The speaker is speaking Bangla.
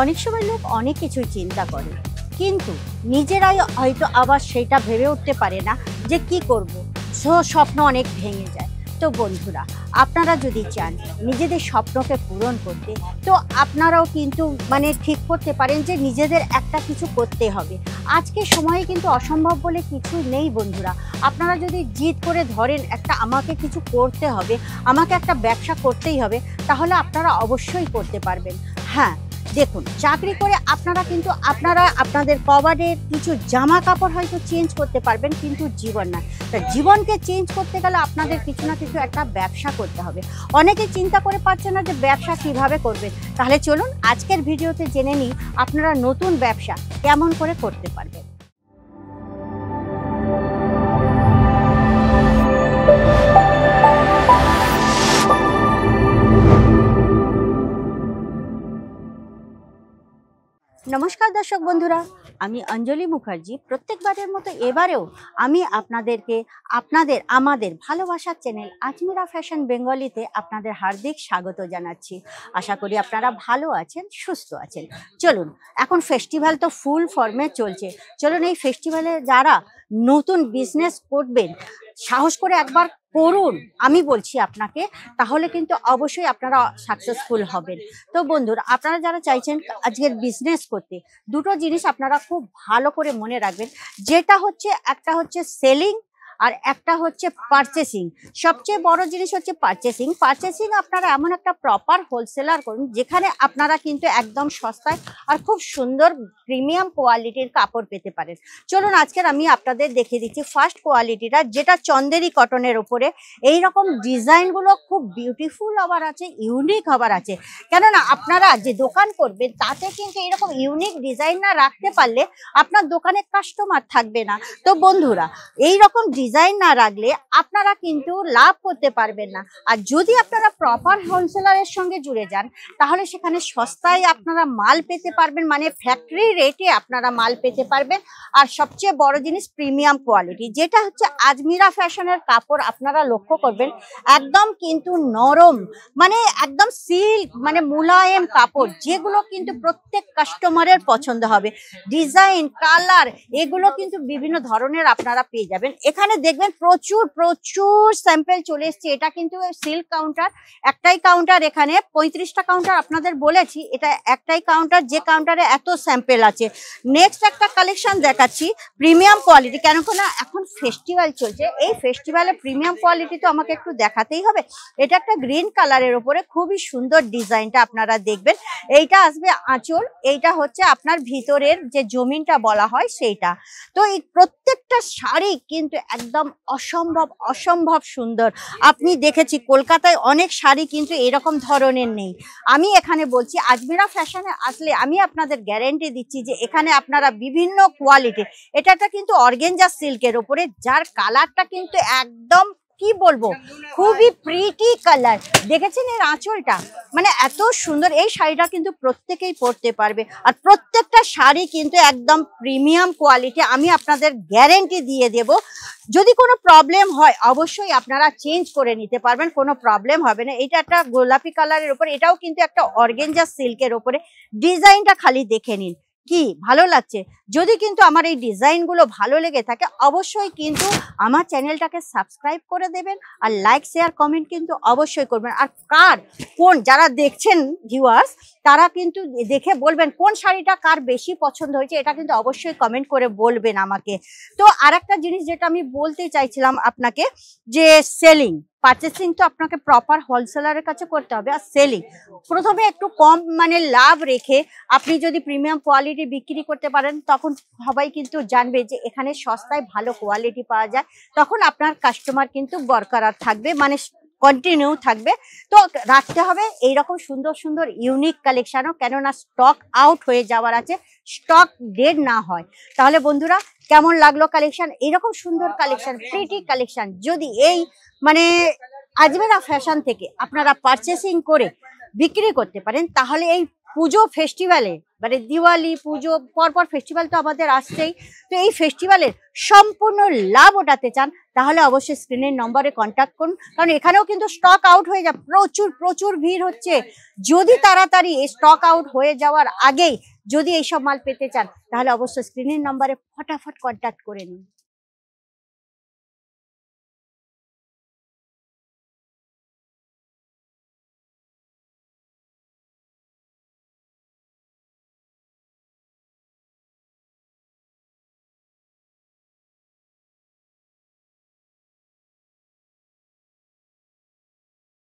অনেক সময় লোক অনেক কিছুই চিন্তা করে, কিন্তু নিজেরাই হয়তো আবার সেটা ভেবে উঠতে পারে না যে কি করব। স্বপ্ন অনেক ভেঙে যায়। তো বন্ধুরা, আপনারা যদি চান নিজেদের স্বপ্নকে পূরণ করতে, তো আপনারাও কিন্তু ঠিক করতে পারেন যে নিজেদের একটা কিছু করতে হবে। আজকের সময়ে কিন্তু অসম্ভব বলে কিছু নেই বন্ধুরা। আপনারা যদি জিদ করে ধরেন একটা আমাকে কিছু করতে হবে, আমাকে একটা ব্যবসা করতেই হবে, তাহলে আপনারা অবশ্যই করতে পারবেন। হ্যাঁ, দেখুন, চাকরি করে আপনারা আপনাদের কভারের কিছু জামা কাপড় হয়তো চেঞ্জ করতে পারবেন, কিন্তু জীবন না। তা জীবনকে চেঞ্জ করতে গেলে আপনাদের কিছু না কিছু একটা ব্যবসা করতে হবে। অনেকে চিন্তা করে পাচ্ছে না যে ব্যবসা কিভাবে করবেন। তাহলে চলুন আজকের ভিডিওতে জেনে নিই আপনারা নতুন ব্যবসা কেমন করে করতে পারবেন। নমস্কার দর্শক বন্ধুরা, আমি অঞ্জলি মুখার্জি। প্রত্যেকবারের মতো এবারেও আমি আমাদের ভালোবাসার চ্যানেল আজমিরা ফ্যাশন বেঙ্গলিতে আপনাদের হার্দিক স্বাগত জানাচ্ছি। আশা করি আপনারা ভালো আছেন, সুস্থ আছেন। চলুন, এখন ফেস্টিভ্যাল তো ফুল ফর্মে চলছে। চলুন, এই ফেস্টিভ্যালে যারা নতুন বিজনেস করবেন, সাহস করে একবার করুন, আমি বলছি আপনাকে, তাহলে কিন্তু অবশ্যই আপনারা সাকসেসফুল হবেন। তো বন্ধুরা, আপনারা যারা চাইছেন আজকের বিজনেস করতে, দুটো জিনিস আপনারা খুব ভালো করে মনে রাখবেন। একটা হচ্ছে সেলিং আর একটা হচ্ছে পারচেসিং। সবচেয়ে বড় জিনিস হচ্ছে পারচেসিং আপনারা এমন একটা প্রপার হোলসেলার করুন যেখানে আপনারা কিন্তু একদম সস্তায় আর খুব সুন্দর প্রিমিয়াম কোয়ালিটির কাপড় পেতে পারেন। চলুন আজকের আমি আপনাদের দেখিয়ে দিচ্ছি ফার্স্ট কোয়ালিটিটা, যেটা চন্দেরি কটনের উপরে। এইরকম ডিজাইনগুলো খুব বিউটিফুল আবার আছে, ইউনিক আবার আছে। কেননা আপনারা যে দোকান করবেন তাতে কিন্তু এরকম ইউনিক ডিজাইন না রাখতে পারলে আপনার দোকানে কাস্টমার থাকবে না। তো বন্ধুরা, এইরকম ডিজাইন না রাখলে আপনারা কিন্তু লাভ করতে পারবেন না। আর যদি আপনারা প্রপার হোলসেলারের সঙ্গে জুড়ে যান, তাহলে সেখানে সস্তায় আপনারা মাল পেতে পারবেন, ফ্যাক্টরি রেটে আপনারা মাল পেতে পারবেন। আর সবচেয়ে বড় জিনিস প্রিমিয়াম কোয়ালিটি, যেটা হচ্ছে আজমিরা ফ্যাশনের কাপড়। আপনারা লক্ষ্য করবেন একদম কিন্তু নরম, একদম সিল্ক, মুলায়েম কাপড়, যেগুলো কিন্তু প্রত্যেক কাস্টমারের পছন্দ হবে। ডিজাইন, কালার, এগুলো কিন্তু বিভিন্ন ধরনের আপনারা পেয়ে যাবেন। এখানে দেখবেন প্রচুর প্রচুর স্যাম্পল চলে এসছে। এটা কিন্তু সিল্ক কাউন্টার, একটাই কাউন্টার, এখানে 35টা কাউন্টার আপনাদের বলেছি, এটা একটাই কাউন্টার যে কাউন্টারে এত স্যাম্পল আছে। নেক্সট একটা কালেকশন দেখাচ্ছি প্রিমিয়াম কোয়ালিটি, কেন না এখন ফেস্টিভ্যাল চলছে। এই ফেস্টিভ্যালে প্রিমিয়াম কোয়ালিটি তো আমাকে একটু দেখাতেই হবে। এটা একটা গ্রিন কালারের উপরে খুবই সুন্দর ডিজাইনটা আপনারা দেখবেন। এইটা আসবে আঁচল, এইটা হচ্ছে আপনার ভিতরের যে জমিনটা বলা হয় সেইটা। তো এই প্রত্যেকটা শাড়ি কিন্তু একদম অসম্ভব সুন্দর। আপনি দেখেছি কলকাতায় অনেক শাড়ি কিন্তু এরকম ধরনের নেই। আমি এখানে বলছি আজমিরা ফ্যাশনে আসলে আমি আপনাদের গ্যারেন্টি দিচ্ছি যে এখানে আপনারা বিভিন্ন কোয়ালিটি। এটা কিন্তু অর্গানজা সিল্কের উপরে, যার কালারটা কিন্তু একদম কি বলবো, খুবই প্রিটি কালার। দেখেছেন এর আঁচলটা, এত সুন্দর। এই শাড়িটা কিন্তু প্রত্যেকেই পরতে পারবে, আর প্রত্যেকটা শাড়ি কিন্তু একদম প্রিমিয়াম কোয়ালিটি। আমি আপনাদের গ্যারেন্টি দিয়ে দেব। যদি কোনো প্রবলেম হয় অবশ্যই আপনারা চেঞ্জ করে নিতে পারবেন, কোনো প্রবলেম হবে না। এটা একটা গোলাপি কালারের উপর, এটাও কিন্তু একটা অর্গানজা সিল্কের উপরে। ডিজাইনটা খালি দেখে নিন, কি ভালো লাগছে। যদি কিন্তু আমার এই ডিজাইনগুলো ভালো লেগে থাকে অবশ্যই কিন্তু আমার চ্যানেলটাকে সাবস্ক্রাইব করে দেবেন, আর লাইক শেয়ার কমেন্ট কিন্তু অবশ্যই করবেন। আর যারা দেখছেন ভিউয়ার্স, তারা কিন্তু দেখে বলবেন কোন শাড়িটা কার বেশি পছন্দ হয়েছে, এটা কিন্তু অবশ্যই কমেন্ট করে বলবেন আমাকে। তো আর একটা জিনিস যেটা আমি বলতে চাইছিলাম আপনাকে, যে সেলিং পারচেসিং তো আপনাকে প্রপার হোলসেলারের কাছে করতে হবে। আর সেলিং প্রথমে একটু কম লাভ রেখে আপনি যদি প্রিমিয়াম কোয়ালিটি বিক্রি করতে পারেন, তখন সবাই কিন্তু জানবে যে এখানে সস্তায় ভালো কোয়ালিটি পাওয়া যায়। তখন আপনার কাস্টমার কিন্তু বরকরার থাকবে, কন্টিনিউ থাকবে। তো রাখতে হবে এইরকম সুন্দর সুন্দর ইউনিক কালেকশনও, কেননা স্টক আউট হয়ে যাওয়ার আছে, স্টক ডেড না হয়। তাহলে বন্ধুরা, কেমন লাগলো কালেকশন? এইরকম সুন্দর কালেকশন, প্রিটি কালেকশন যদি এই আজমিরা ফ্যাশন থেকে আপনারা পারচেসিং করে বিক্রি করতে পারেন, তাহলে এই পুজো ফেস্টিভ্যালে মানে দিওয়ালি পুজো পরপর ফেস্টিভ্যাল তো আমাদের আসছেই। তো এই ফেস্টিভ্যালের সম্পূর্ণ লাভ ওঠাতে চান তাহলে অবশ্যই স্ক্রিনের নম্বরে কন্ট্যাক্ট করুন, কারণ এখানেও কিন্তু স্টক আউট হয়ে যায়, প্রচুর প্রচুর ভিড় হচ্ছে। যদি তাড়াতাড়ি স্টক আউট হয়ে যাওয়ার আগেই যদি এইসব মাল পেতে চান তাহলে অবশ্যই স্ক্রিনের নম্বরে ফটাফট কন্ট্যাক্ট করে নিন।